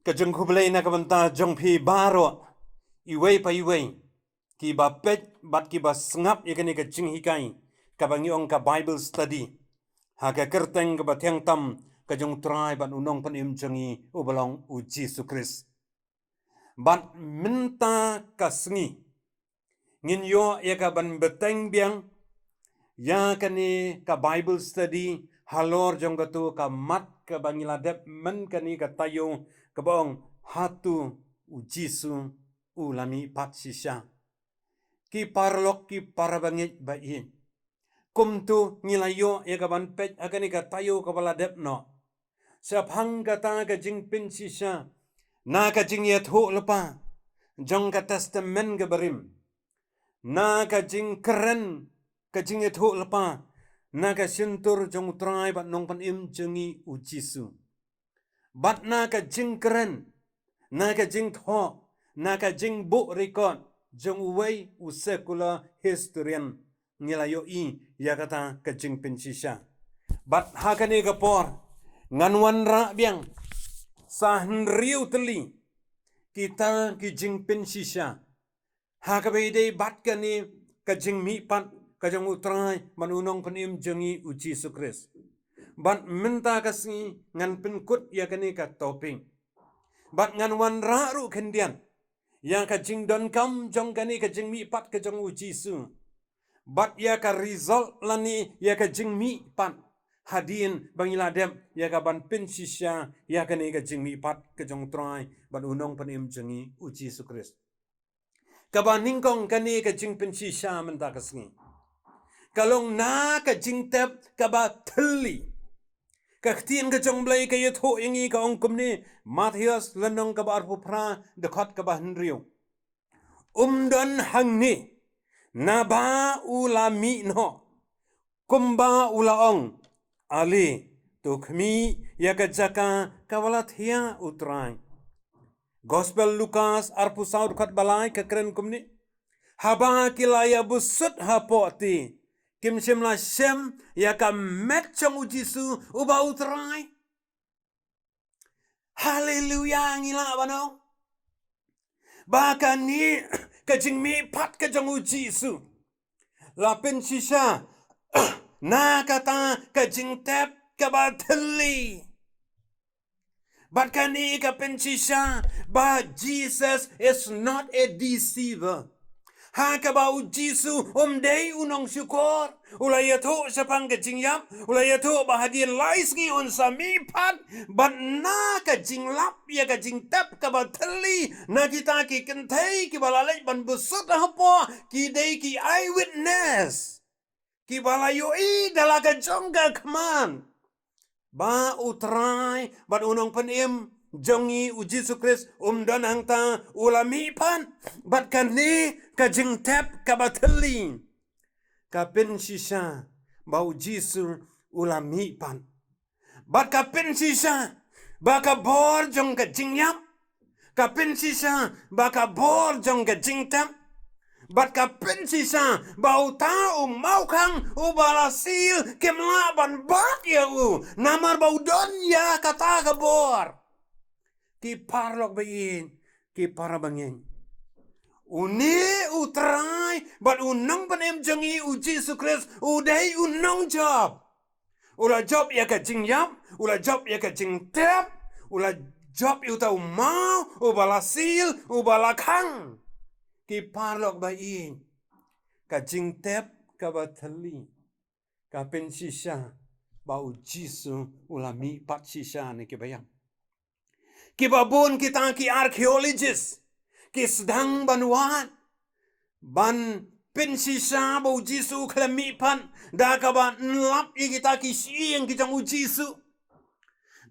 Kajeng kublay na kabanta jong pi baro iway pa iway ki ba pet bat ki ba sngap yakani ka jing hikai ka bang yong ka Bible study ha ka kerteng ka batyang tam ka jong try ban unong pan im jangi ubalong u Jesus Christ bat minta ka sngi ngin yo ya ka ban beteng biang ya kani ka Bible study halor jong ka tu ka mat ka bangiladep men kani ka tayo ka bong hatu u Jisu u lami pat sisya ki parlok ki parabangit ba in kum tu ngilayo ya ka ban pet akani ka tayo ka baladep no sa phang ka ta ka jing pin sisya na ka jing yet ho lepa jong ka testament ka barim na ka jing keren ka jing yet ho lepa na ka sintur jong try bat nong pan im jengi u Jisu bat na ka jing keren na ka jing tho na ka jing book record jong uway u secular historian ngilayo i ya kata ka jing pinsisya bat hakane ka por nganwan ra biang sa henriu teli kita ki jing pinsisya hakabede bat kani ka jing mi pat ka jong utrai manunong panim jengi u Jesus Christ bat minta kasi ngan pinkut ya kani ka toping bat ngan wan ra ru kendian ya ka jing don kam jong kani ka jing mi pat ka jong u Jisu bat ya ka result lani ya ka jing mi pat hadin bangila dem ya ka ban pin sisya ya kani ka jing mi pat ka jong try ban unong panim jengi u Jisu Christ ka ban ningkong kani ka jing pin sisya menta kasngi kalong na ka jing tep ka ba thli Kaktiin ka jong blay ka yet ho ingi ka ong kumni Matthias lanong ka ba arpu pra dekat ka ba henriyo. Umdan hangni na ba ula mi no kumba ula ong ali tukmi ya ka jaka kawalat hiya utrai. Gospel Lukas arpu saud kat balai ka keren kumni haba kilaya busut hapoti kim sim la sem ya ka met chong u Jisu uba utrai. Haleluya ngila bano. Baka ni kajing mi pat ka jong u Jisu. La pen sisa na kata kajing tep ka ba thli. But kani ka pen sisa but Jesus is not a deceiver. Ha ka ba u Jisu day unong syukur ulaya tu sapang ka jingyap ulaya tu bahadian lais ngi un sami pat but na ka jinglap ya ka jingtap ka ba thali na kita ki kentai ki balalai ban busut hapo ki dei ki eyewitness ki balayo i dala ka jongga kman ba utrai bat unong panim jongi u Jesus Christ dan hangta ulami pan bat kani ka jing tap ka batali ka pen sisa bau Jesus ulami pan bat ka pen sisa ba ka bor jong ka jing yap ka pen sisa ba ka bor jong ka jing tap bat ka pen sisa bau ta mau kang u balasil kemla ban bat ya u namar bau don ya kata ka bor ki parlok bayin ki parabangin uni utrai but unang panem jangi u Jesus Christ udai unang job ula job ya ka jingyap ula job ya ka jingtep ula job yu tau mau u balasil u balakang ki parlok bayin ka jingtep ka bathali ka pensisha ba u Jesus ulami pat sisa ni ki bayang ki babon kita ki archaeologist ki sedang banuan ban pensisa bau Jisu klemi pan da ka ba nlap i kita ki sieng ki jang u Jisu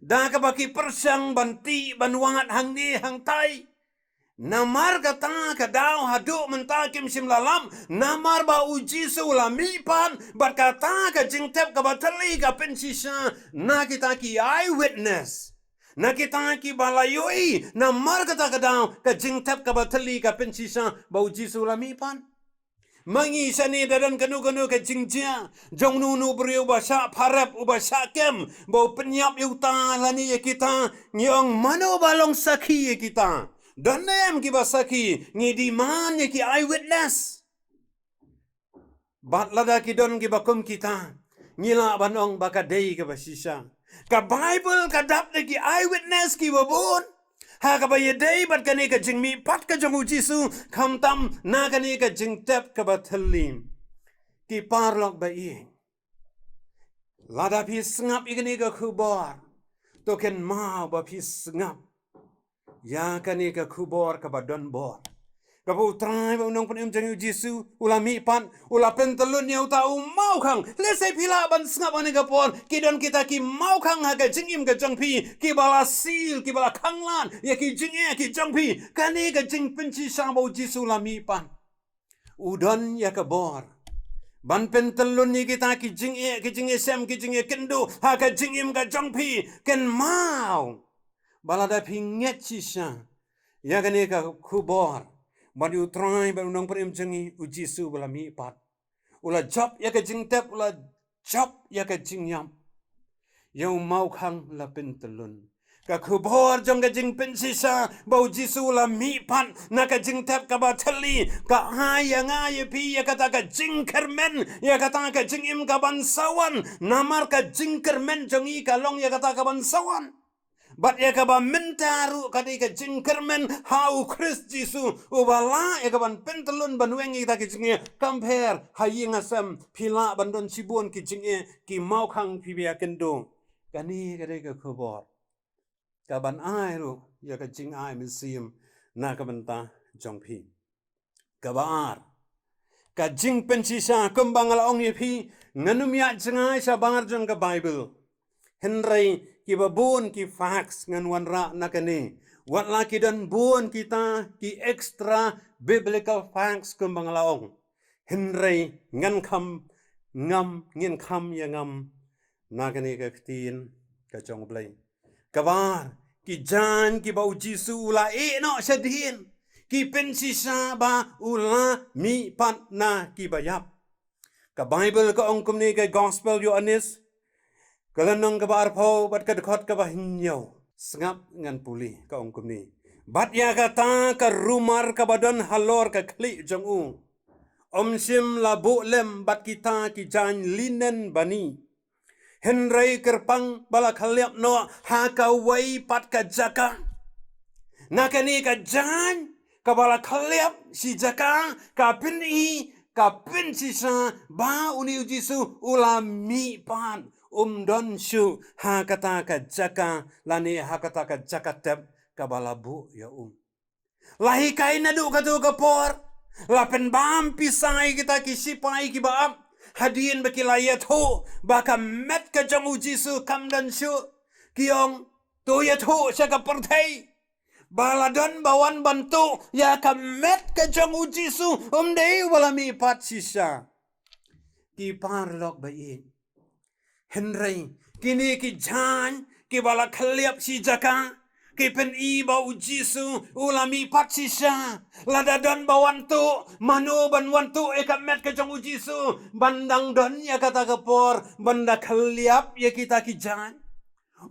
da ka ba ki persang banti banuan hang ni hang tai namar kata ka daw hadu menta kim sim lalam namar ba u Jisu lami pan bat kata ka jingtep ka batali ka pensisa na kita ki eyewitness na kita ki balayoi na mar kata kadaw ka jingtap ka batali ka pensisa bau Jisu lami pan mangi sani dadan kanu ke jingja jong nu beriu basha parap ubasha kem bau penyap yuta lani ya kita nyong mano balong saki ya kita donem ki basaki ngidi man ya ki eyewitness bat lada ki don ki bakum kita ngila banong bakadei ke basisa ka Bible kadap de ki eyewitness ki babun ha ka ba yedei bat kani ka jingmi pat ka jong Jisu kham tam na kani ka jing tep ka ba thalim ki parlok ba i lada pi sngap ikani ka khubor to ken ma ba pi sngap ya kani ka khubor ka ba don bor ka bu trai ba nong panem jang Jisu ula mi pan ula pentelun ya uta mau khang le sai pila ban sngap ani ka pon ki don kita ki mau khang ha ka jingim ka jang pi ki bala sil ki bala khanglan ya ki jing ki jang pi kani ka jing penci sang ba Jisu la mi pan udon ya ka bor ban pentelun ni kita ki jing sem ki jing kendo ha ka jingim ka jang pi ken mau bala da pi nget chi sa ya kani ka khubor Badi utrai ba unang parim jangi Jisu bala mi pat. Ula job ya ka jing tep ula job ya ka jing yam. Yau mau khang la pentelun. Ka khubor jong ka jing pensisa ba Jisu la mi pat na ka jing tep ka ba thali ka haya nga ye pi ya kata ka jing kermen ya kata ka jing im ka bansawan namar ka jing kermen jangi ka long ya kata ka bansawan. Bat ya kaba mentaru kadi ka jingkermen hau Chris Jisu ubala ya kaban pentelun banwengi kita ki jinge compare hayi ngasam pila bandon sibun ki jinge ki mau khang pibia kendo kani kade ka khobor kaban ai ru ya ka jing ai museum na kaban ta jongpi kabar ka jing pensisa kembang ala ong yepi nganumya jengai sabar jong ka Bible Henry ki babun ki fax ngan wanra nakani wat laki dan bun kita ki extra biblical facts kembang laong Henry ngan kham ngam ngin kham ya ngam nakani ka tin ka chong blai kabar ki jan ki bau Jisu ula no sedhin ki pensisa ba ula mi pat na ki bayap ka Bible ka ongkum ni ka gospel Yohanes Kalanong ka ba arpaw, bat ka dekot ka ba hinyaw. Sengap ngan puli ka ongkum ni. Bat ya kata ka rumar ka badon halor ka kli jong u. Omsim labu lem bat kita ki jan linen bani. Henry kerpang bala kaliap no ha ka wai pat ka jaka. Nakani ka jan ka bala kaliap si jaka ka pini ka pin sisa ba uni Jisu ulami pan. Don shu ha kata ka jaka lani ha kata ka jaka tep kabalabu ya lahi kai nadu katu kapor lapen bam pisai kita kisipai ki baam hadien baki layat ho baka met ka jong Jisu kam dan shu kiong to yat ho sa ka perthai baladon bawan bantu ya ka met ka jong Jisu dei walami pat sisa ki parlok bai Henry kini ki jan ki bala khaliap si jaka ki pen i bau Jisu ulami patsisa lada don bawantu manu ban wantu eka met ke jong Jisu bandang don ya kata kepor banda khaliap ya kita ki jan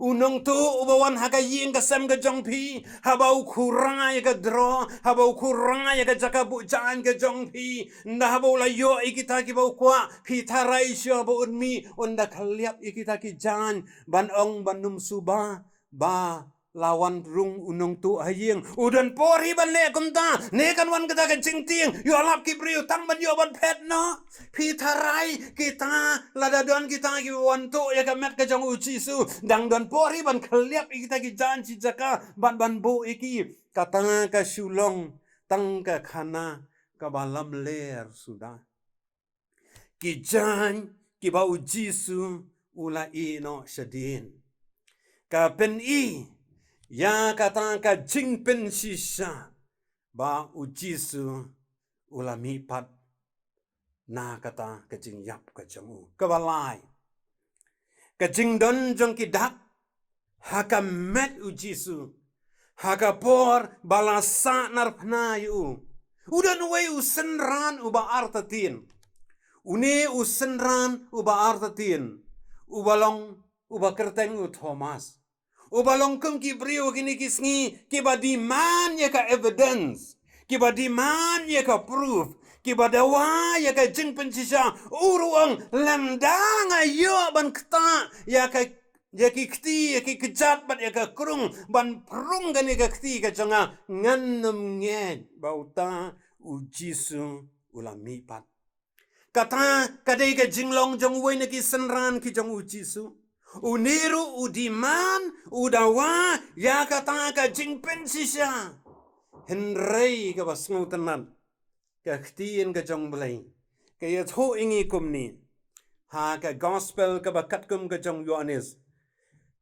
unong tu ubawan haka ying kasem ke jong pi habau kurang ya ke dro habau kurang ya ke jaka bu jan ke jong pi nda habau la yo ikita ki bau kwa pi tarai syo bu unmi unda khaliap ikita ki jan ban ong banum suba ba lawan rung unong tu haying udan pori ban le kumta ne kan wan kata ka jingting yo alap ki priu tang ban yo ban pet no pi tarai kita ladadon kita ki wan tu ya ka met ka jong Jisu dang don pori ban khaliap kita ki jan si jaka ban bu iki kata ka sulong tang ka khana ka balam ler sudah ki jan ki bau Jisu ula no sedin ka pen i ya kata ka jingpen sisa ba Jisu ulami pat na kata ka jing yap ka jangu ka balai ka jing don jong ki dak haka met Jisu haka por balasa nar pna yu Udan way usenran uba artatin. Une usenran uba artatin. Ubalong uba kerteng u Thomas. Ubalong kum ki brio kini kisngi kiba demand ya ka evidence. Kiba demand ya ka proof. Kiba dawa ya ka jing pensisa uruang lamdang ayo ban kta ya ka ya ki kti ya ki kejat bat ya ka krung ban prung gani ka kti ka janga nganum ngen bauta u Jisu ulami pat. Kata kadai ka jinglong jong wei na ki senran ki jong u Jisu. Uniru udiman udawa ya kata ka jing pensisa. Henrei ka basngu tenan. Ka ktiin ka jong belai. Ka ya tho ingi kumni. Ha ka gospel ka bakat kum ka jong Yohanes.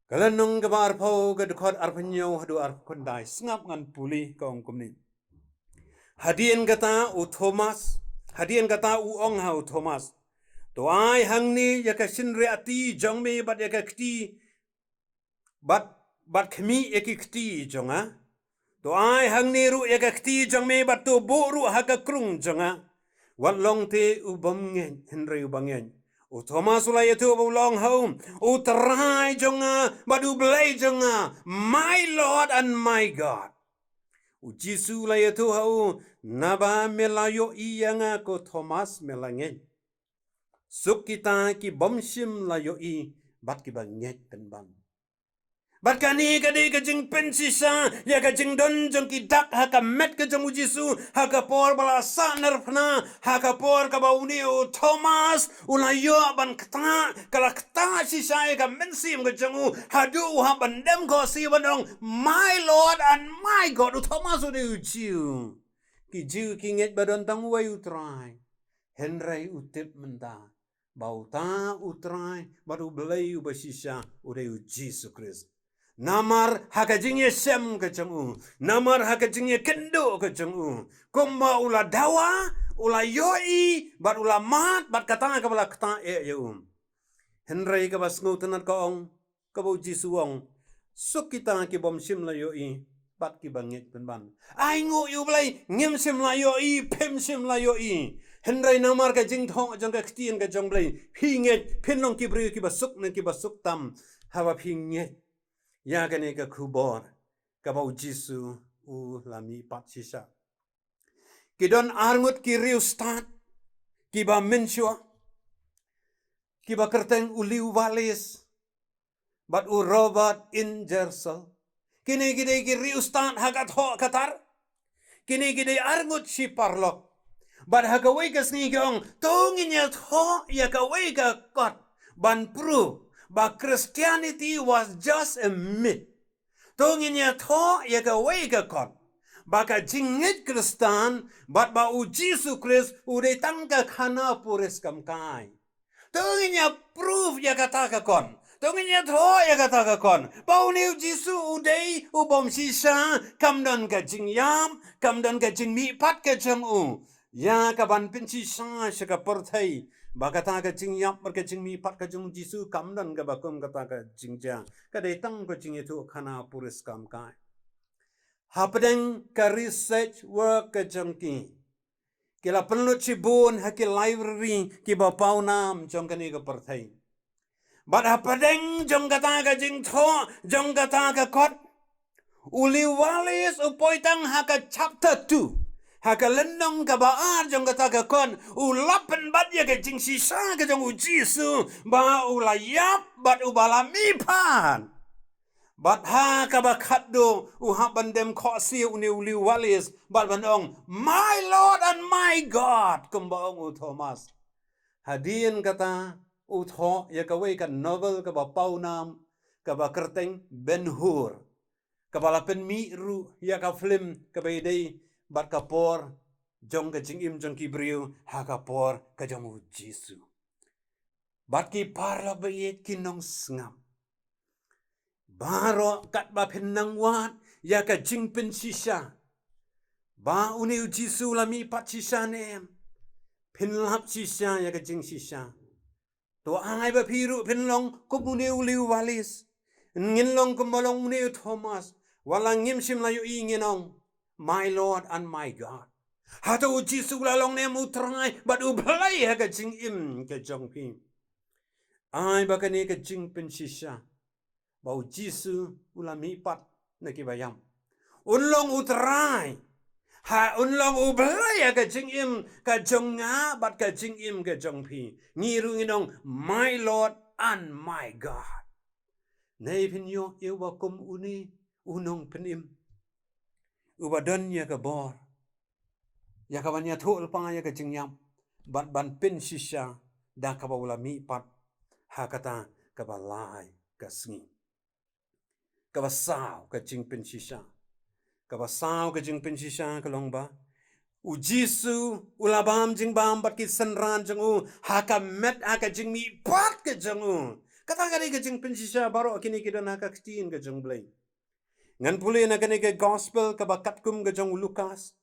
Kalanung ka barpo ka dukot arpanyo hadu arpakundai. Sngap ngan puli ka ong kumni. Hadian kata u Thomas. Hadian kata u ong ha u Thomas. Tuai hang ni ya ka sinre ati jong me bat ya ka kti. Bat kemi ya ki kti jong ha. Tuai hang ni ru ya ka kti jong me bat tu bo ru ha ka krung jong ha. Wat long te u bom ngen. Henry u bang ngen. U Thomas ulai tu u long home. U terai jong ha. Bat u belai jong ha. My Lord and my God. U Jisu ulai tu hau. Naba melayo iya nga ko Thomas melangen. Suk kita ki bomshim layo i bat ki banget penban. Bat kani kadi ka jing pensisa ya ka jing don jong ki dak ha ka met ka jong Jisu ha ka por bala sa nerfna ha ka por ka bauni u Thomas ulayo ban kta kala kta sisa ya ka mensim ka jong hadu ha bandem ko si banong my Lord and my God u Thomas u de u jiu ki jiu ki nget badon tang wai u try Henry u tip menda. Bauta utrai baru belai basisha udah Yesus Kristus. Namar hakajingnya sem keceng namar hakajingnya kendo keceng kumba ula dawa ula yoi bat ula mat bat kata ka bala kata Henry ka bas ngutenan ka ong ka bau Jisu ong suk kita ki bom sim la yoi bat ki bangit penban ai ngu yu belai ngim sim la yoi pem sim la yoi Henry namar ka jing thong jong ka ktien ka jong blai pinget pinlong ki bri ki basuk ne ki basuk tam hawa pinget ya ka ne ka khubor ka bau Jisu u lami pat sisa ki don arngut ki riu start ki ba menshua ki ba kerteng u liu walis bat u Robert in Jersel kini gidei ki riu start hakat ho katar kini gidei arngut si parlok But hakaway ka snigong tongin ya tho ya kaway ka kot ban prove but Christianity was just a myth. Tongin ya tho ya kaway ka kot baka jingit Kristan but ba u Jisu Christ uday tangka kana puris kamkai. Tongin ya prove ya kata ka kon. Tongin ya tho ya kata ka kon. Ba u niu Jisu uday ubom sisa kamdan ka jingyam kamdan ka jingmi pat ka jam Ya kaban pinci sa ka perthai bakata ka jingyap ka jingmi pat ka jung Jisu kamdan ka bakum kata ka jingja ka detang ko jing itu khana puris kam kai hapdeng ka research work ka jangki kila penlut cibun haki library ki ba paunam jong kani ka perthai bat hapdeng jong kata ka jing tho jong kata ka kot uli walis upoitang haka chapter 2 haka lendong ka baar jong kata ka kon ulapen bat ya ka jing sisa ka jong Jisu ba ulayap bat ubalami pan bat ha ka ba khatdo bandem kho si uni uli walis bat bandong my Lord and my God kumbaong Thomas hadin kata tho ya ka wei ka novel ka ba paunam ka ba kerteng Ben Hur ka ba pen mi ru ya ka film ka ba dei bat kapor jong ka jingim jong ki briu ha kapor ka jong Jisu bat ki parla ba yet kinong sngam baro kat ba penang wat ya ka jing pen sisa ba uni Jisu lami pat sisa nem penlap sisa ya ka jing sisa to ai ba piru penlong ko mune uliu walis nginlong ko malong mune Thomas walang ngim sim layo inginong my Lord and my God. Hata uji su la long ne mu trai bat u blai ha ka jing im ka jong pi. Ai ba ka ni ka jing pen shisha. Ba uji su ula mi pat na ki bayam. Unlong u trai. Ha unlong u blai ha ka jing im ka jong nga bat ka jing im ka jong pi. Ngiru nginong my Lord and my God. Nei pin yo eu ba kum uni unong penim. Ubadon ya ka bor. Ya ka banya thol pa ya ka jingyam. Bat ban pin shisha da ka ba ula mi pat ha kata ka ba lai ka sngi. Ka ba sao ka jing pin shisha. Ka ba sao ka jing pin shisha ka long ba. U Jisu ulabam jing bam bat ki senran jang u ha ka met ha ka jing mi pat ka jang u. Kata ka ka jing pin shisha baro kini kita na ka ktiin ka jang blai. Ngan puli na kani ka gospel ka ba katkum ka jang Lukas.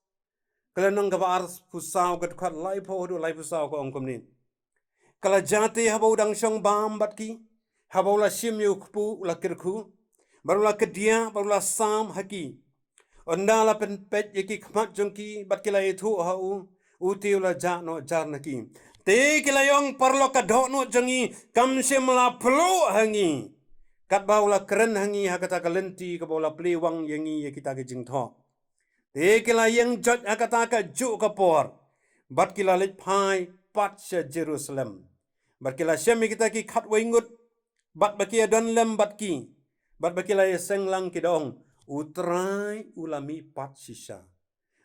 Kala nang ka ba ars pusau ka khat lai po do lai pusau ka ong kum ni. Kala jati ha ba udang shong bam bat ki ha ba ula shim yu kpu ula kirku barula kedia barula sam haki. Onda la pen pet yaki khmat jongki bat kila itu ha u ti ula ja no jar naki. Te kila yong parlo ka do no jongi kam sim la plo hangi. Kat ba ula keren hangi ha kata kalenti ka ba ula pli wang yangi ya kita ke jing tho. Te kila yang jot ha kata ka ju ka por. Bat kila let pai pat sha Jerusalem. Bat kila shem kita ki khat wengut bat bakia don lem bat ki. Bat bakila ya senglang ki dong. Utrai ulami pat shisha.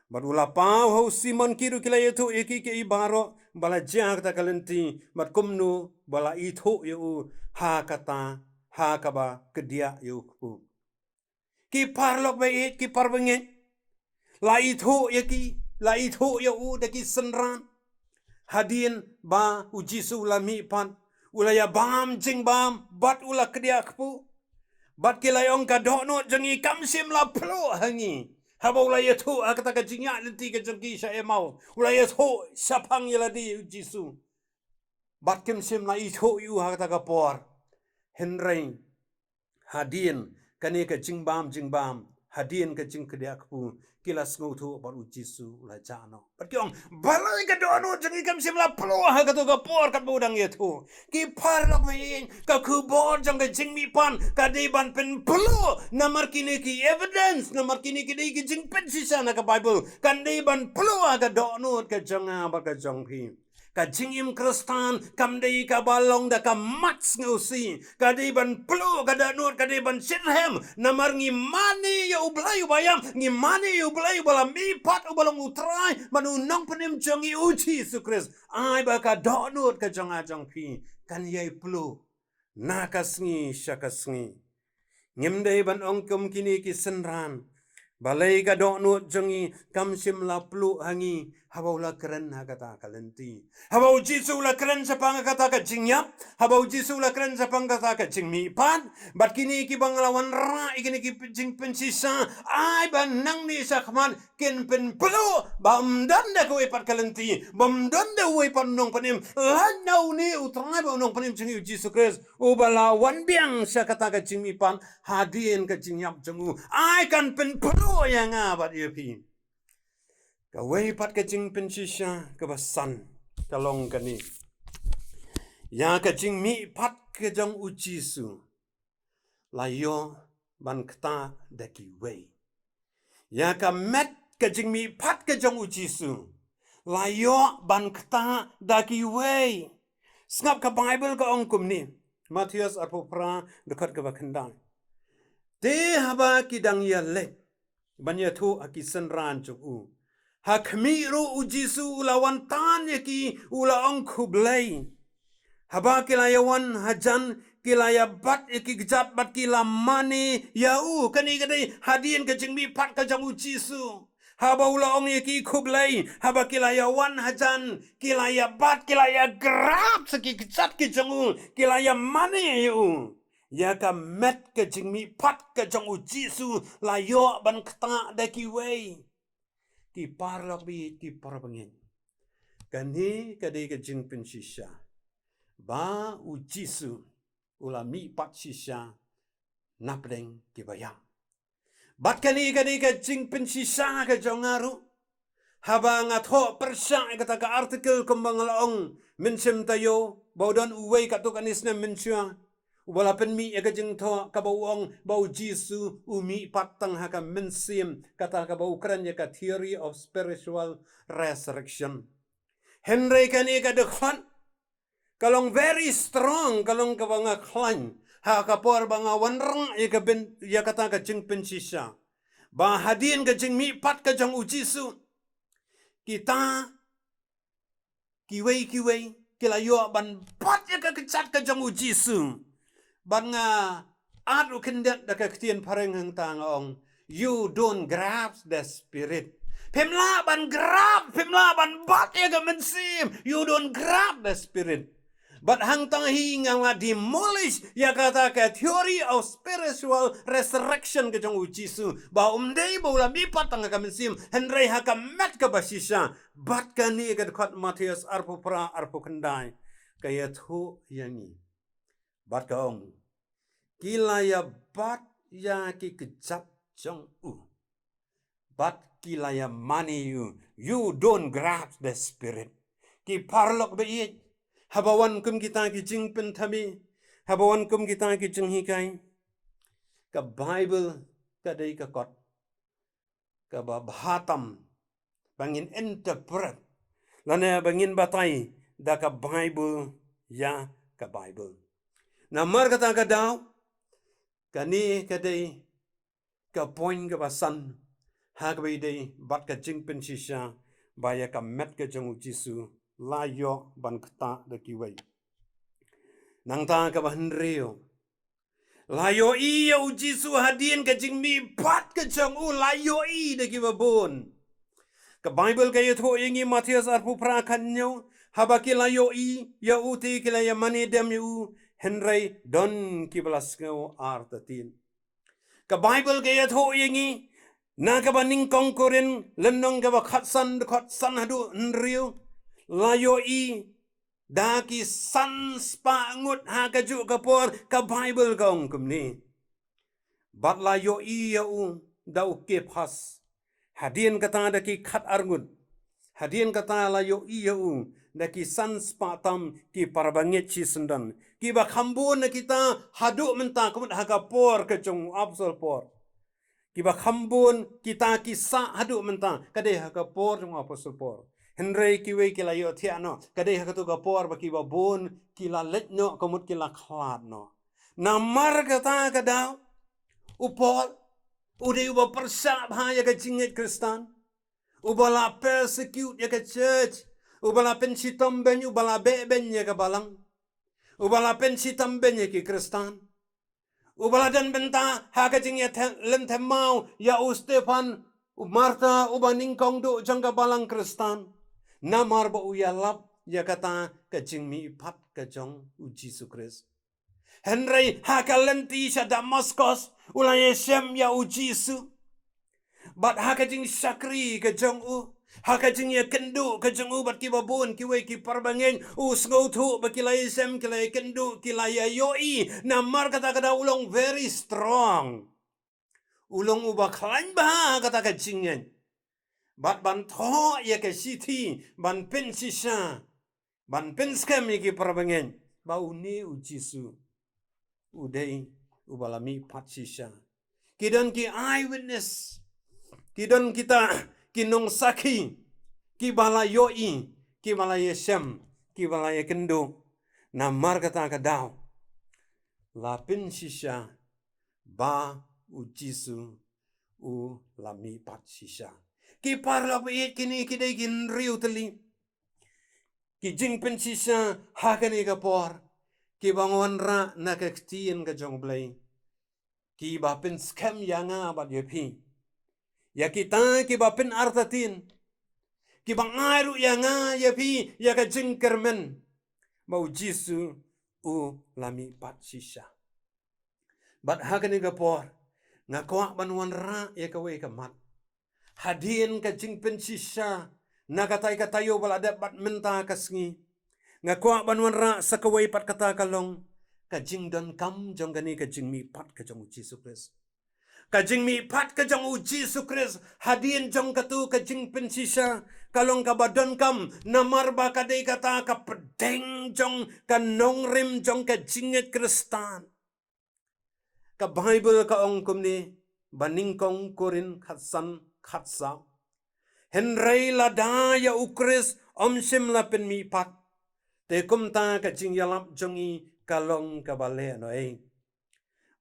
Bat ula pau ho Simon kiru kila yetu iki ke ibaro bala jak ta kalenti bat kumnu bala itu yu ha kata ha kaba kedia yu ku. Ki parlok ba it ki parbengen. La itu yaki la itu yu de ki senran. Hadin ba ujisu ulami pat ulaya bam jing bam bat ula kedia ku. Bat kilay ong kadokno jangi kamsim la plo hangi. Haba ula yetu akata ka jingya lenti ka jangi sa emau. Ula yetu sapang yala di Jisu. Bat kimsim la itu yu akata ka por. Henry hadin kani ka jingbam hadin ka jing kedia kapu kilas ngutu bat Jisu la jano. Bat kiong balai ka dono jangi kamsim la plo akata ka por kat budang yetu. Ki parlok mayin ka kubor jang ka jingmi pan ka deban pen plo namar kini ki evidence namar kini ki ki jing pen sisa na ka Bible kan deban plo ka dono ka janga ba ka jong pi. Ka jingim Kristan kam dei ka balong da ka mats ngusi ka dei ban plu ka da nur ka dei ban sithem namar ngi mani ya ublai bayam ngi mani ya ublai bala mi pat ubalong utrai manu nong penim jongi uji su Kris ai ba ka da nur ka jonga jong pi kan yai plu na kasngi syakasngi ngim dei ban ongkum kini ki senran balai ka do nur jongi kam sim la plu hangi habau la keren ha kata kalenti habau Jisu la keren sapang kata ka jingyap habau Jisu la keren sapang kata ka jingmi pan bat kini ki banglawan ra ikini ki jing pensisa ai ban nang ni sakman ken pen plu bam dan da ko ipat kalenti bam dan da we pan nong panim lan nau ni utrai ba nong panim jingi Jisu Kris ubala wan biang sa kata ka jingmi pan hadin ka jingyap jengu ai kan pen plu yang abat yepi ka wei pat ka jing pen shisha ka basan ka long ka ni ya ka jing mi pat ka jong u Jisu la yo ban kta da ki wei ya ka met ka jing mi pat ka jong u Jisu la yo ban kta da ki wei snap ka Bible ka ong kum ni Matius apopra dekat ka bakandang te haba ki dang ya le banya thu akisan ran chu u hakmiru Jisu lawan tan yaki ula ong kublai haba kilayawan hajan kilaya bat yaki gejat bat kila mani yau kani kadai hadien ke jingmi pat ka jang Jisu haba ula ong yaki kublai haba kilayawan hajan kilaya bat kilaya grab seki gejat ke jangu kilaya mani yau ya ka met ke jingmi pat ke jang Jisu la yo ban kta da ki wei ki parlok bi ki parbangen kani kadai ke jing pen shisha ba Jisu ula mi pat shisha napdeng ki bayam bat kani kadai ke jing pen shisha ke jongaru haba nga tho persya kata ka artikel kumbang laong mensim tayo baudan uway katuk anis na mensya wala penmi ega jeng tho ka bauong bau jisu umi patang haka mensim kata ka bau kran ya ka theory of spiritual resurrection Henry kan ega dekhan kalong very strong kalong ka banga klan ha ka por banga wanrang ega ben ya kata ka jeng pensisya ba hadin ka jeng mi pat ka jang ujisu kita kiwei kila yo ban pat ya ka kechat ka jang ujisu ban nga adu kendet da ka ktien pareng hang tang ong you don't grasp the spirit pemla ban grab pemla ban bat ya ka mensim you don't grab the spirit but hang tang hi nga demolish ya kata ka theory of spiritual resurrection ke jong ujisu ba umdei bola mi patang ka mensim henry ha ka met ka basisha bat ka ni ka khat Matius arpo pra arpo kendai kaya thu yangi bat ka ong kila ya bat ya ki kejap jong u bat kila ya money you don't grasp the spirit ki parlok be habawan kum kita ki jing pen thami habawan kum kita ki jing hikai ka bible ka dei ka kot ka ba bhatam bangin interpret lana bangin batai da ka bible ya ka bible na mar kata ka daw kani ka dei ka point ka basan ha ka dei bat ka jing pen shisha baya ka met ka jong jisu la yo ban kta da kiwai nang ta ka ban rio la yo i ya jisu hadien ka jing mi pat ka jong u la yo i da kiwa bon ka bible ka yetho ingi Matius arpu pra kanyo habaki la yo i ya uti kila ya mani dem yu henry don kiblas ko artatin ka bible ka yetho ingi na ka baning kongkoren lenong ka ba khatsan hadu nrio layo i daki sans pa ngut ha ka ju ka por ka bible ka ong kumni bat layo i ya dau ke pas hadien kata daki khat argut hadien kata layo i ya daki sans pa tam ki parbanget chi sendan ki ba khambun kita hadu menta kumut ha ka por ka jong absol por ki ba khambun kita ki sa hadu menta kade ha ka por jong apostol por Henry kiwe kila yo tiano kadai hakatu ka por ba kiba bon kila letno komut kila khlad no namar kata kada upol ude uba persap ha ya ka jinget kristan ubala persecute ya ka church ubala pensitam ben ubala ben ya ka balang ubala pensitam ben ya ki kristan ubala dan benta ha ka jinget lem temau ya u Stefan Marta ubaning kong do jangka balang kristan namar ba uyalap ya kata kajing mi pat kajong Jisu Kristus Henry hakalenti sa Damaskus ulay Shem ya Jisu bat hakajing sakri kajong hakajing ya kendu kajong bat kibabun kiwe ki parbangen usngau thu ba kilay Shem kilay kendu kilay yoi namar kata kata ulong very strong ulong uba klan ba kata kajingen bat ban tho ya ke siti ban pen sisa ban pen skam ki parabangen ba uni ujisu udai ubalami pat sisa kidan ki eyewitness kidan kita kinong saki ki bala yoi ki bala yesem ki bala kendo namar kata kadaw la pen sisa ba ujisu u lami pat sisa ki parla pe kini kidai kin riu teli ki jing pen sisa hakani ka por ki bangon ra na ka ktien ka jong blai ki ba pen scam yanga ba yepi ya kita ki ba pen artatin ki bang airu yanga yepi ya ka jing kermen mau jisu u lami pat sisa bat hakani ka por ngakwa banwan ra ya ka we ka mat hadien ka jing pen sisa nakatai katayo balada bat menta kasngi ngakwa banwan ra sakawai pat kata kalong ka jing don kam jong gani ka jing mi pat ka jong Jisu Kristus Kajing mi pat kajang uji sukres hadin jong katu kajing pensisa kalong kabadon kam namar ba kadai kata ka pedeng jong ka nongrim jong ka jinget kristan ka Bible ka ong kumni baningkong kurin khatsan khatsa henrei ladaya ukris omsim la pen mi pat te kumta kajing yalap jongi kalong kabale no ei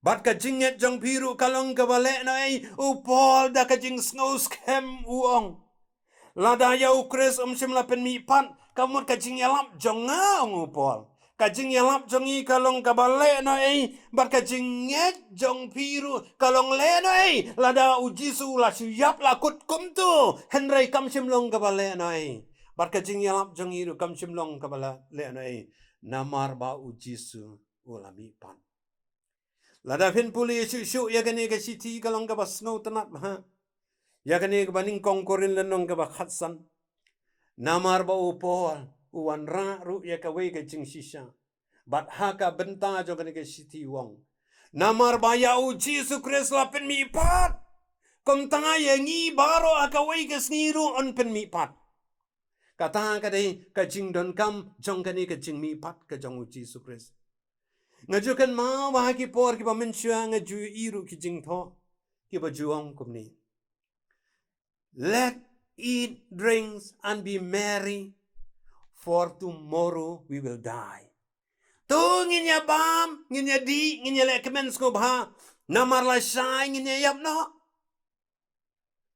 bat kajinget jong piru kalong kabale no ei upol da kajing snous kem uong ladaya ukris omsim la pen mi pat kamut kajing yalap jonga upol kajing yalap jongi kalong kabale no ei bat kajing nget jong piru kalong le no ei lada ujisu la suyap la kut kumtu henrei kamsim long kabale no ei bat kajing yalap jongi ru kamsim long kabale le no ei namar ba ujisu ulami pan lada fin puli syu ya gane ka siti kalong ka basno tanat ha ya gane ka baning kong korin lenong ka bakhatsan namar ba upol uwan ra ru ya ka we ka jing sisa bat ha ka benta jo gane ka siti wong namar ba ya uji su kres la pen mi pat kom tanga ya ngi baro aka we ka sniru on pen mi pat kata ka dei ka jing don kam jong gane ka jing mi pat ka jong uji su kres ngajukan ma wa ki por ki ba mensua ngaju iru ki jing tho ki ba juong kumni let eat drinks and be merry for tomorrow we will die tu nginya bam nginya di nginya le kemen sko bha namar la sai nginya yap no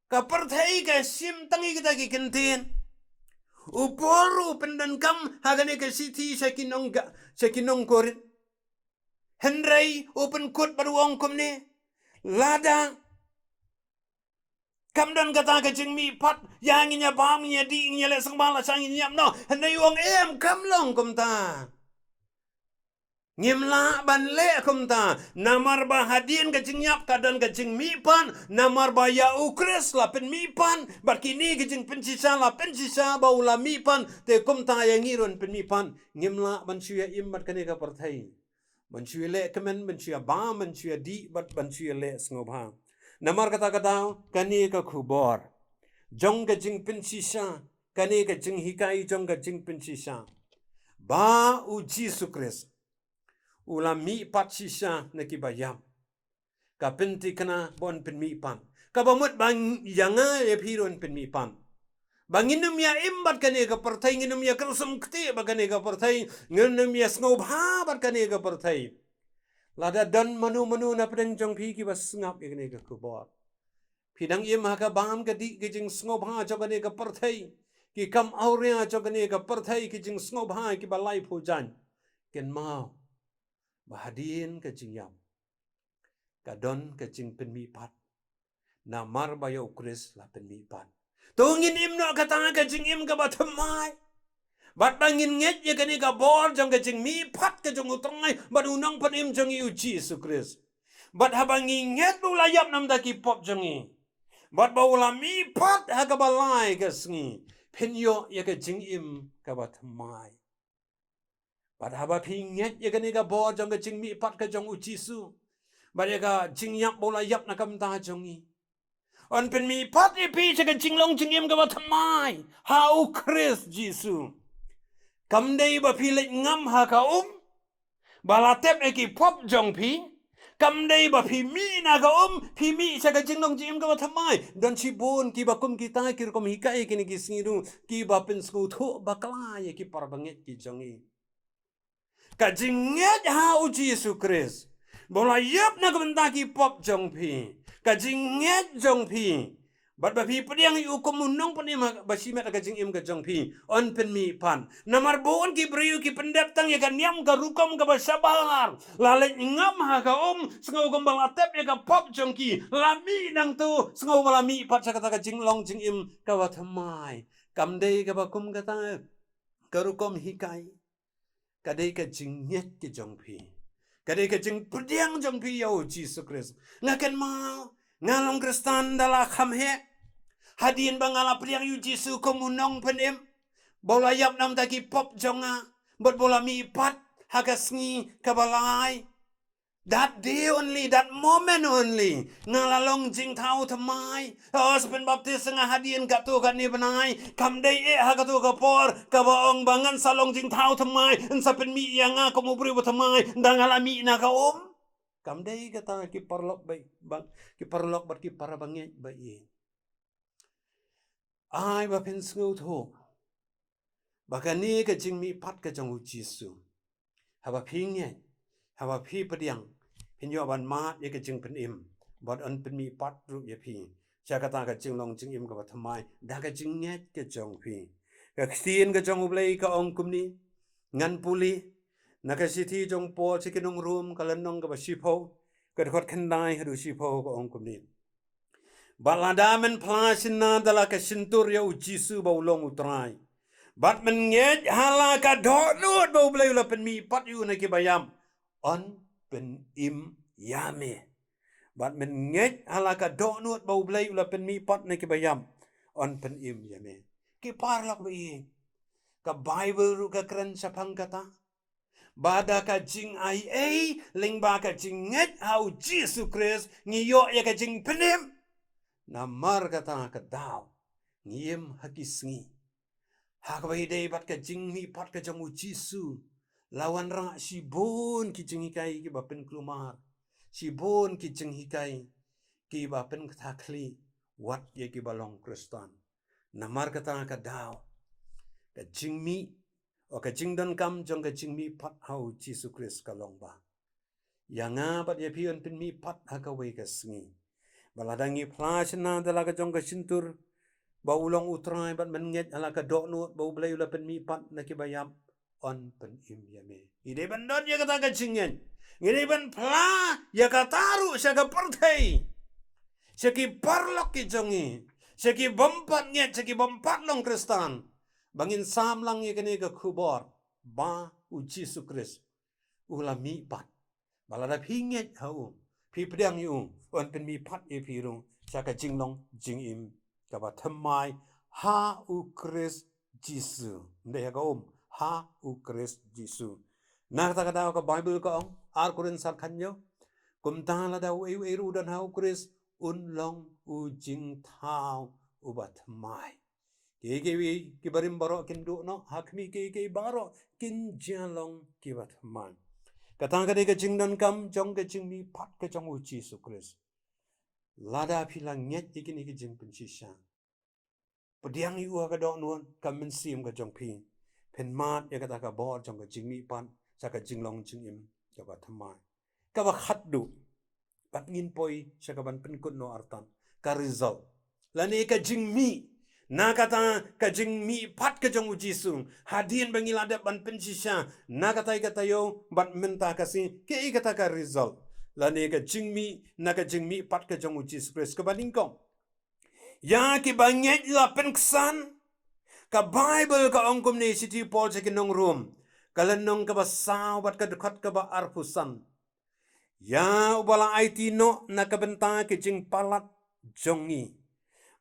ka perthai ka sim tangi kita ki kentin uporu pendan kam hagane ka siti sakinong korin henrei open kut baruang kumni lada kamdan kata kajing mi pat yang inya bam inya di inya le sang bala sang inya no henrei wong kamlong kumta ngimla ban le kumta namar ba hadin kajing yap kadan kajing mi pan namar ba ya ukres la pen mi pan barkini kajing pensisa la pensisa ba ula mi pan te kumta yang irun pen mi pan ngimla ban suya imbat kane ka parthai Mencuy le kemen mencuy ba mencuy di bat mencuy le sngobha namar kata kani ka khubor jong ka jing pensisa kani ka jing hikai jong ka jing pensisa ba uji sukres ulami pat sisa na kibayam ka penti kana bon pen mi pan ka bamut bang yanga e piron pen mi pan Banginum ya imbat kane ka partai nginum ya kersum kti bagane ka partai nginum ya snobha barkane ka partai lada dan manu na pedang jong pi ki bas ngap ikane ka kubor pidang im ha ka bam ka di ki jing snobha jogane ka partai ki kam aurea jogane ka partai ki jing snobha ki balai pujan ken mau bahadin ka jing yam ka don ka jing pen mi pat na mar bayo kris la pen mi pat Tungin im no kata ka jing im ka batamai. Bat bangin nget ya kani ka bor jong ka jing mi pat ka jong utrangai bat unang pan im jong yu Jesus Christ. Bat habangi nget bu layap nam da ki pop jongi. Bat baula mi pat ha ka balai ka sngi. Penyo ya ka jing im ka batamai. Bat haba pi nget ya kani ka bor jong ka jing mi pat ka jong ujisu. Bat ya ka jing yap bu layap na kam ta jongi. On pen mi pat ipi sa ka jinglong jingim ka ba tamay. How Chris Jisu. Kamday ba pilit ngam ha ka balatep eki pop jong pi. Kamday ba pi mi na ka pi mi sa ka jinglong jingim ka ba tamay. Dan si bon ki ba kum kita kir kum hikay kini kisingiru ki ba pen skuto baklay ki parbanget ki jongi. Ka jinget ha Jisu Chris. Bola yap na ka ki pop jong pi. Kajing nget jong pi bat ba pi pediang yu komunong peni basimet kajing im ka jong pi on pen mi pan namar bon ki briu ki pendap tang ya kan yam ka rukom ka basabar lale ngam ha ka sengau gombal atep ya ka pop jong ki lami nang tu sengau malami pat sa kata kajing long jing im ka watamai kamdei ka bakum kata ka rukom hikai kadei kajing nget ki jong pi kadai kajing pediang jong pi ya Jesus Christ ngakan mau ngalong kristan dala khamhe hadin bangala pediang yu Jesus komunong penim bola yap nam taki pop jonga bot bola mi pat hagasngi kabalai That day only, that moment only. Ngalalong jing tau tamai. Sepen baptis nga hadian katu kan ni benai. Kam day ha katu kapor. Kabaong bangan salong jing tau tamai. Sepen mi yang nga kumubri tamai. Dangalami na ka Kam day kata ki parlok bay. Ki parlok bat ki parabangit bay. Ai ba pen sngut ho. Baka ni ka jing mi pat ka jong Jisu. Haba pingye. Haba pi pediang. Pinyo ban mat ye ka jing pen im. Bot an pen mi pat ru ye pi. Cha kata ka jing long jing im ka tamai. Da ka jing nget ka jong pi. Ka khtien ka jong ublei ka ong kumni. Ngan puli. Na ka siti jong po chikinong room ka lanong ka ba shipo. Ka khot khandai hadu shipo ka ong kumni. Baladamen plasin na dala ka sintur ya Jisu ba ulong utrai. Bat men nget hala ka dot ba ublei la pen mi pat yu na ki bayam. On pen im yame. Bat men nget hala ka dot ba ublei la pen mi pat na ki bayam. On pen im yame. Ki parlak ba ka Bible ru ka kran sapang kata. Bada ka jing ai ling ba ka jing nget hau Jisu Christ ngiyo ya ka jing penim. Namar kata ka daw. Ngiem hakisngi. Hakabay day bat ka jing mi pat ka jong Jisu. Lawan ra si bon ki jing hikai ki bapen klumar. Si bon ki jing hikai ki bapen ktakli. Wat ye ki balong Kristan. Namar kata ka daw. Ka jing mi. O ka jing don kam jong ka jing mi pat hau Jisu Christ ka long ba. Yang bat ye pion pen mi pat hakaway ka sngi. Baladangi plasna dala ka jong ka sintur. Baulong utrai bat menget ala ka doknut bau blay ula pen mi pat na kibayam on pen im yame. Ide bandot ya kata ka cingen. Ide ban pla ya kataru siya ka pertay. Siya ki parlok ki jongi. Siya ki bompat nget siya ki bompat long Kristan. Bangin sam lang ya kani ka kubor. Ba u Jisu Christ. Ula mi pat. Balada pinget hau. Pi pedang yu on pen mi pat e pirung. Siya ka jinglong jing im. Kaba tamai ha u Christ Jisu. Ndaya ka ha u Christ Jisu. Nakata ka Bible ka ong ar kurin sar kanyo. Kumtala daw eru dan ha u Christ unlong u jing tao u ba tamai. Kekewi kibarim baro kindu no hakmi keke baro kin jalong ki ba tamai. Katang ka de ka jing dan kam jong ka jing mi pat ka jong u Jisu Christ. Lada pilang nget ikin jing pensisya. Pediang yu ka dok nuan ka mensim ka jong pi. Pen mat ya kata ka bor jong ka jing mi pan sa ka jing long jing im ka ba thamai. Ka ba khatdu. Pat ngin poi sa ka ban pen kun no artan. Ka result. Lani ka jing mi. Na kata ka jing mi pat ka jong Jisu. Hadien bangilada ban pensisya. Na kata yo ban menta kasi ke kata ka result. Lani ka jing mi na ka jing mi pat ka jong Jisu Christ ka balingkong. Ya ki banget la penksan ka Bible ka ongkom ni City Paul sa kinong room. Kalanong ka ba sabat ka dekat ka ba arpusan. Ya ubala IT no na kabenta ki jing palat jongi.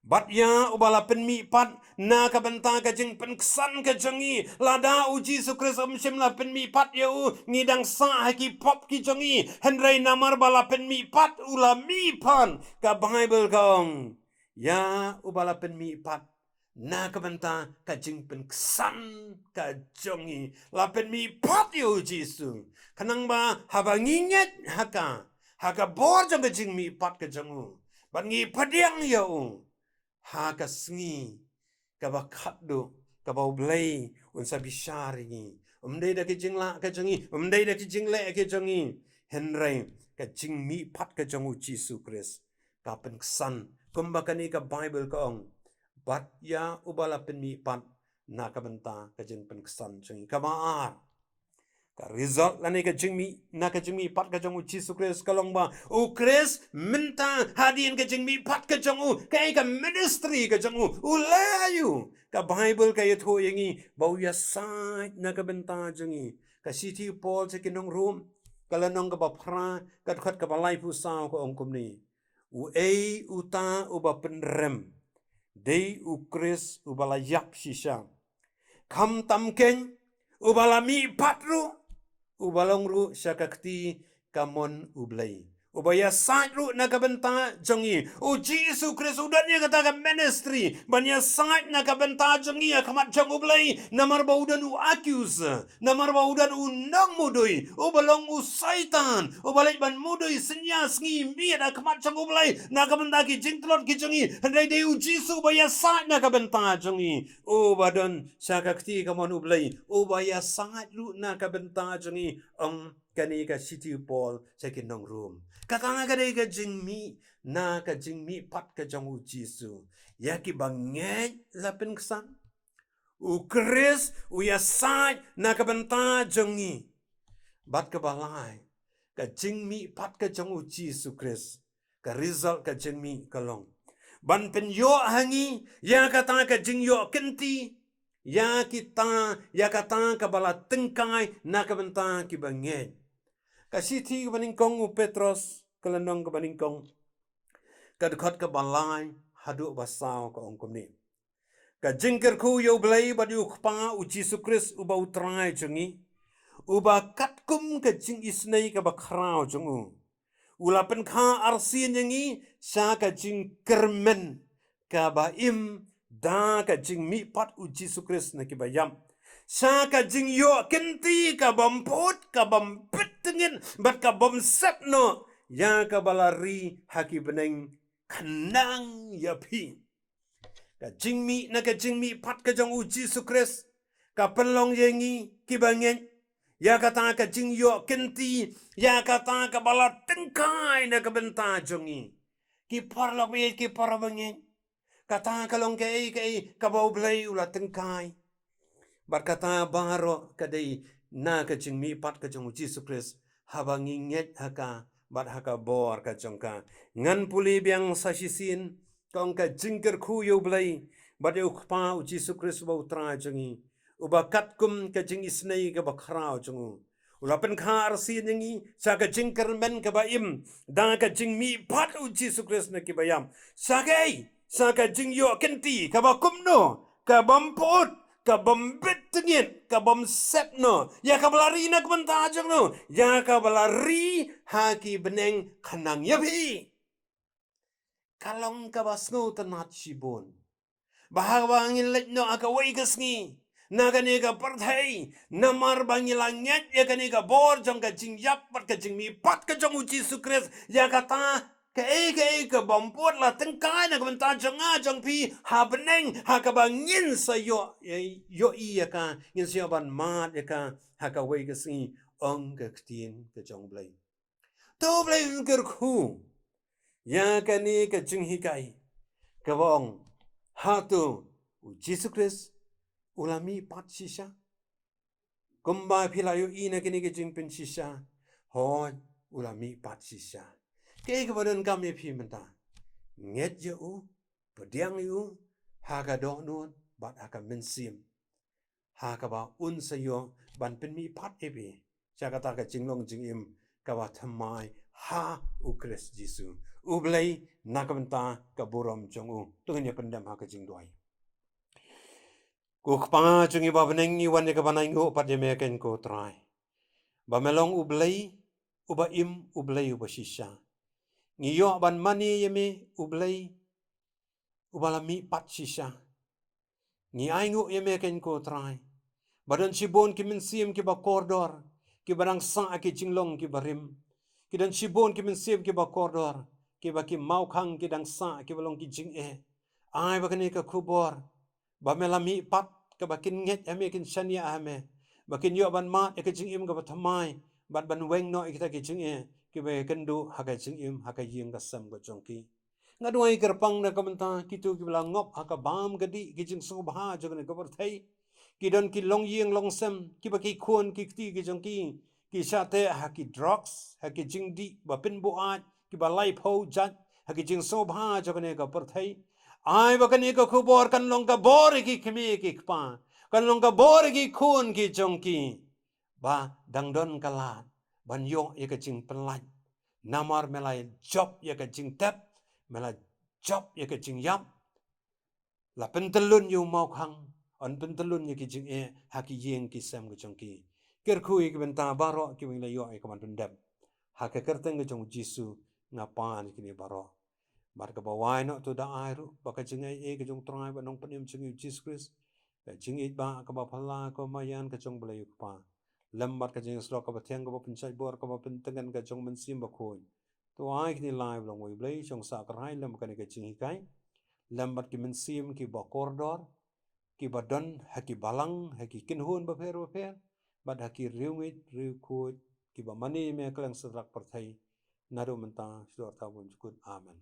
Bat ya ubala penmi pat na kabenta ka jing penksan ka jongi. Lada u Jisu Christ amsim la penmi pat ya u ngidang sa ki pop ki jongi. Henry namar bala penmi pat ula mi pan ka Bible ka ong. Ya ubala pen mi pat na kabenta ka jing pen ksan ka jongi la pen mi pat yo Jisu kanang ba habanginget haka bor jong ka jing mi pat ka jongu ban ngi padiang yo haka sngi ka ba khatdo ka ba blay unsa bishari ni umdai da ki jing la ka jongi umdai da ki jing le ka jongi henry ka jing mi pat ka jongu Jisu Christ ka pen ksan kumbakani ka Bible ka ong bat ya ubala pen mi pat na kabenta ka jing pen ksan jing ka maar ka result lani ka jing mi na ka jing mi pat ka jong Jisu Christ ka long ba u Christ minta hadien ka jing mi pat ka jong ka ministry ka jong ulayu ka Bible ka yetho yangi bau ya sai na kabenta jing ka City Paul sa kinong room kalanong ka ba pra ka khat ka ba life usaw ko ong kumni u uta uba penrem dei u Chris ubala yap shisha kam tamken ubala mi patru ubalong ru syakakti kamon ublay. Ubaya sait na kabenta jongi. Uji Yesus Kristus udannya kata ministry. Banya sait na kabenta jongi akamat jong ublay. Namar baudan u accuse. Namar baudan u nang mudui. Ubalong u saitan. Ubalay ban mudui senyas ngi miat akamat jong ublay. Na kabenta ki jingtlot ki jongi. Handai de uji Yesus ubaya sait na kabenta jongi. Ubadon sakakti kamon ublay. Ubaya sait na kabenta jongi. Kani ka City Paul sa kinong room. Kakanga kadai ka jingmi na ka jingmi pat ka jong u Jisu. Ya ki bangay lapin kesan. U Chris u ya sai na ka benta jongi. Bat ka balai ka jingmi pat ka jong u Jisu Chris. Ka result ka jingmi kalong. Ban pen yo hangi ya kata ka jing yo kenti. Ya kita ya kata ka bala tengkai na ka benta ki bangay. Kasiti kebaningkong u Petros kelenong kebaningkong kadekot ke balai hadu basau ke ongkom ni. Ka jingker ku yo blai badi ukpa u Jisu Kris uba utrai jongi uba katkum ke jing isnei ke bakrau jongu. Ulapen ka arsin yangi sa ka jing kermen ka baim da ka jing mi pat u Jisu Kris na ki bayam. Sa ka jing yo kenti ka bamput ka bampit tengin bat ka bom sep no ya ka balari haki beneng kanang ya pi ka jing mi na ka jing mi pat ka jong u Jisu Kris ka pelong yengi ki bangen ya kata ka jing yo kenti ya kata ka bala tengkai na ka benta jongi ki parlok me ki parabangen kata ka long ke ka bau blai ula tengkai. Berkata baro kadai na ka jingmi pat ka jong Jisu Kris habang inget haka bat haka bor ka jongka ngan puli biang sasisin kong ka jingker ku yo blai bat yo pa u Jisu Kris ba utra jongi ubakat kum ka jing isnei ka bakrao jongu ulapen kha arsin yangi sa ka jingker men ka baim da ka jingmi pat u Jisu Kris na ki bayam sa ka jing yo kenti ka bakum no ka bamput ka bombet tengin, ka bom sep no, ya ka balari na kebenta ajang no, ya ka balari haki beneng kanang yabi. Kalong ka basno tanat sibon, bahawangin let no aka waikas ngi, naga ni ka partai, namar bangilangit ya ka ni ka bor jong ka jing yap pat ka jing mi pat ka jong u Jisu Kris, ya kata ka bamput la tengkai na kebenta jonga jong pi ha beneng ha ka bangin sa yo i ya ka ngin sa ban mat ya ka ha ka wei ka si ong ka ktin ka jong blai to blai ker khu ya ka ni ka jing hi kai ka bong ha tu u Jisu Kris ulami pat sisa kumba philayo i na kini ka jing pen sisa ho ulami pat sisa kaya kebadan kami pi menta nget je u pediang u haga do nun bat haka mensim haka ba un sayo ban pen mi pat ebi jakata ka jinglong jingim ka ba thamai ha u Kris Jisu u blai nakamenta ka borom jong u tungnya pendam haka jingdoi ku kpa jungi ba beneng ni wan ka banai ngo pat ye meken ko trai ba melong u blai u ba im u blai u ba shisha ngiyo ban mani yeme ublay ubalami pat sisa ngi aingu yeme ken ko trai badan sibon ki minsim ki ba kordor ki barang sa ki jinglong ki barim ki dan sibon ki minsim ki ba kordor ki ba ki mau khang ki dang sa ki balong ki jing ai ba kene ka kubor ba melami pat ka ba kin nget ame kin shania ame ba kin yo ban mat ka jing im ka ba thamai bat ban weng no kita ki jing ki ba kendu haka jing im haka ying ka sam ka jongki ngadoi kerpang na kamenta kitu ki bla ngop haka bam gadi ki jing so bha jogane ka bar thai ki don ki long ying long sam ki ba ki khon ki ti ki jongki ki sate haki drugs haki jing di ba pin bu at ki ba lai pho jat haki jing so bha jogane ka bar thai ai ba kan ka khubor kan long ka bor ki khme ki khpa kan long ka bor ki khon ki jongki ba dangdon kala ban yo ye ka jing pelan namar melai job ye ka jing tap melai job ye ka jing yap la pentelun yu mau khang on pentelun ye ki jing haki yeng ki sam ka jongki ker khu ki benta baro ki wing la yo e ka ban pendam hake kerteng jong Jisu ngapan kini baro bar ka bawai no to da airu baka jingai ke jong trongai ba nong panim jingi Jesus Christ ka jingi ba ka ba phala ko mayan ka jong blai pa lambat ka jingi slok ka ba tiang ka ba pincai bor ka ba pintengan ka jong mensim ba khoi to ai kini live long wei blai jong sa krai lam ka ni ka jingi kai lambat ki mensim ki ba kordor ki ba don haki balang haki kinhun ba pher bad haki riungit riu khoi ki ba mani me klang sadrak parthai naru menta shlor ta bun amen